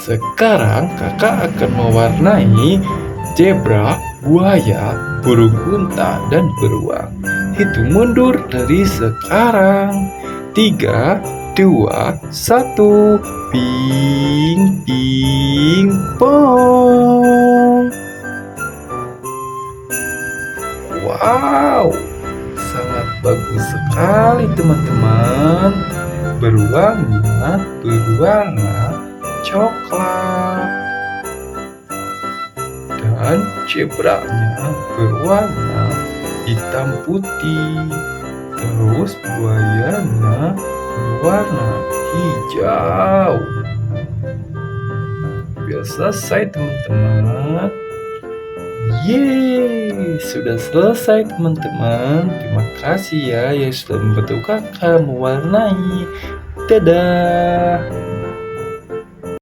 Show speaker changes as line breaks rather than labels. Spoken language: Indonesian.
Sekarang kakak akan mewarnai zebra, buaya, burung unta, dan beruang. Hitung mundur dari sekarang. 3, 2, 1. Ping, ping, pong. Wow, sangat bagus sekali teman-teman. Beruangnya berwarna coklat dan zebranya berwarna hitam putih. Terus buayanya berwarna hijau. Sudah selesai teman-teman. Yeay, sudah selesai teman-teman. Terima kasih ya yang sudah membantu kakak mewarnai. Dadah.